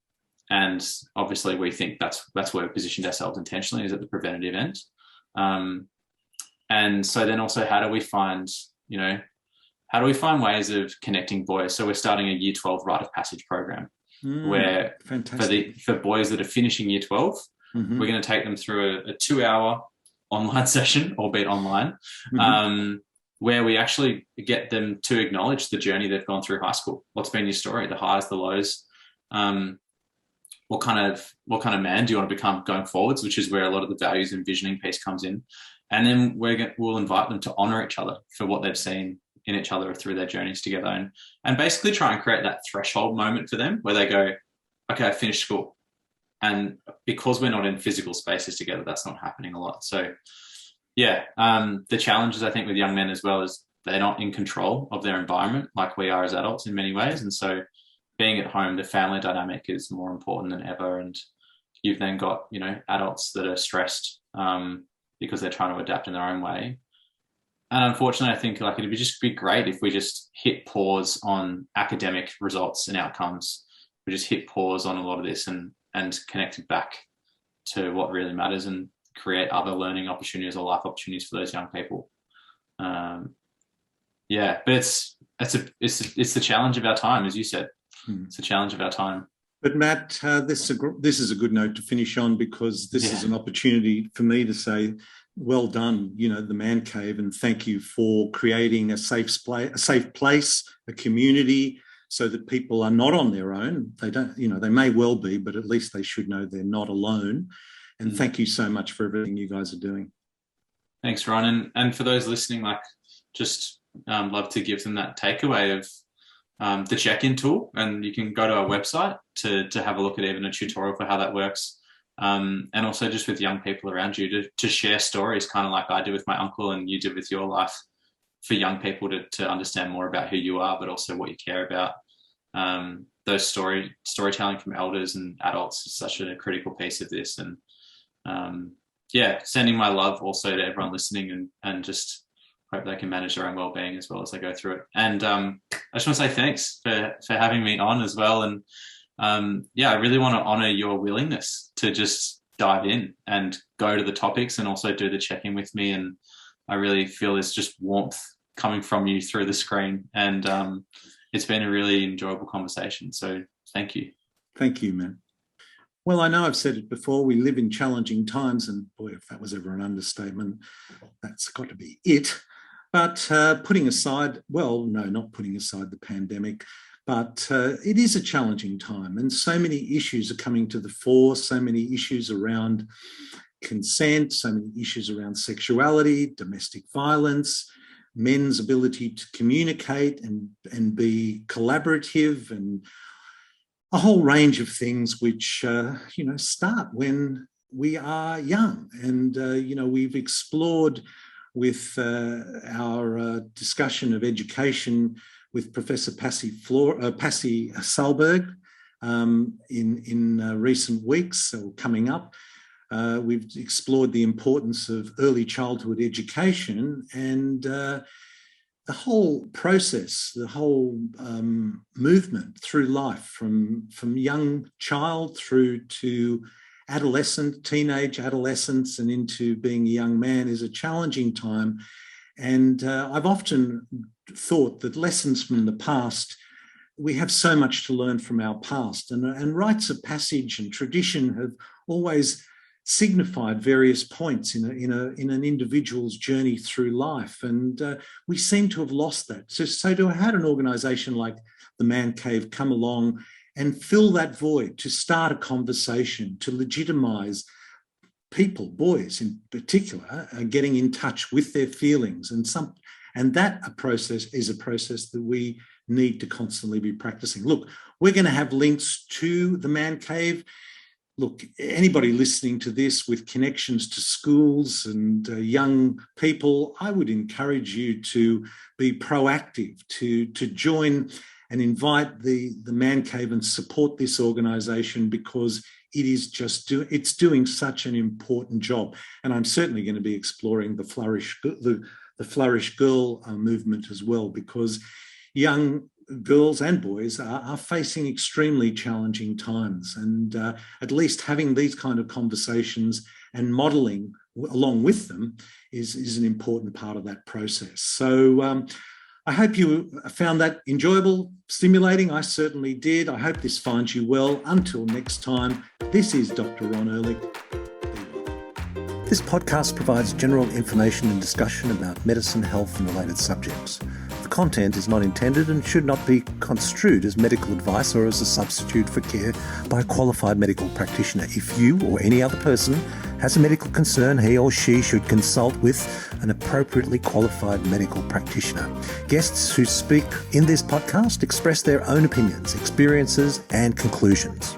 obviously we think that's where we positioned ourselves intentionally, is at the preventative end. And so then also, how do we find ways of connecting boys? So we're starting a Year 12 rite of passage program, where for boys that are finishing Year 12, we're going to take them through a 2-hour online session, albeit online, where we actually get them to acknowledge the journey they've gone through high school. What's been your story? The highs, the lows. What kind of man do you want to become going forwards, which is where a lot of the values and visioning piece comes in. And then we'll invite them to honor each other for what they've seen in each other through their journeys together, and basically try and create that threshold moment for them where they go, okay, I finished school. And because we're not in physical spaces together, that's not happening a lot. So yeah, the challenges I think with young men as well is they're not in control of their environment like we are as adults in many ways. And so being at home, the family dynamic is more important than ever. And you've then got, adults that are stressed because they're trying to adapt in their own way. And unfortunately, I think it'd just be great if we just hit pause on academic results and outcomes. We just hit pause on a lot of this and connect it back to what really matters and create other learning opportunities or life opportunities for those young people. But it's the challenge of our time, as you said. It's a challenge of our time. But Matt, this is a good note to finish on, because this is an opportunity for me to say, well done, the Man Cave, and thank you for creating a safe place, a community, so that people are not on their own. They don't, they may well be, but at least they should know they're not alone. And thank you so much for everything you guys are doing. Thanks, Ron. And for those listening, just love to give them that takeaway of the check-in tool, and you can go to our website to have a look at even a tutorial for how that works. And also just with young people around you to share stories, kind of like I did with my uncle and you did with your life, for young people to understand more about who you are, but also what you care about. Those storytelling from elders and adults is such a critical piece of this. And sending my love also to everyone listening, and just hope they can manage their own well-being as well as they go through it. And I just want to say thanks for having me on as well. And I really want to honor your willingness to just dive in and go to the topics and also do the check-in with me. And I really feel there's just warmth coming from you through the screen. And it's been a really enjoyable conversation. So thank you. Thank you, man. Well, I know I've said it before, we live in challenging times, and boy, if that was ever an understatement, that's got to be it. But not putting aside the pandemic, But it is a challenging time, and so many issues are coming to the fore, so many issues around consent, so many issues around sexuality, domestic violence, men's ability to communicate and be collaborative, and a whole range of things which, start when we are young. And, we've explored with our discussion of education with Professor Pasi Sahlberg in recent weeks, or coming up. We've explored the importance of early childhood education and the whole process, the whole movement through life from young child through to teenage adolescence, and into being a young man is a challenging time. And I've often thought that lessons from the past, we have so much to learn from our past, and rites of passage and tradition have always signified various points in an individual's journey through life, and we seem to have lost that. So to have had an organisation like the Man Cave come along and fill that void, to start a conversation, to legitimise people, boys in particular, getting in touch with their feelings, and that is a process that we need to constantly be practicing. Look, we're going to have links to the Man Cave. Look, anybody listening to this with connections to schools and young people, I would encourage you to be proactive, to join and invite the Man Cave and support this organisation, because it is it's doing such an important job. And I'm certainly going to be exploring the Flourish Girl movement as well, because young girls and boys are facing extremely challenging times, and at least having these kind of conversations and modelling along with them is an important part of that process. So I hope you found that enjoyable, stimulating. I certainly did. I hope this finds you well. Until next time, this is Dr. Ron Ehrlich. This podcast provides general information and discussion about medicine, health, and related subjects. The content is not intended and should not be construed as medical advice or as a substitute for care by a qualified medical practitioner. If you or any other person has a medical concern, he or she should consult with an appropriately qualified medical practitioner. Guests who speak in this podcast express their own opinions, experiences, and conclusions.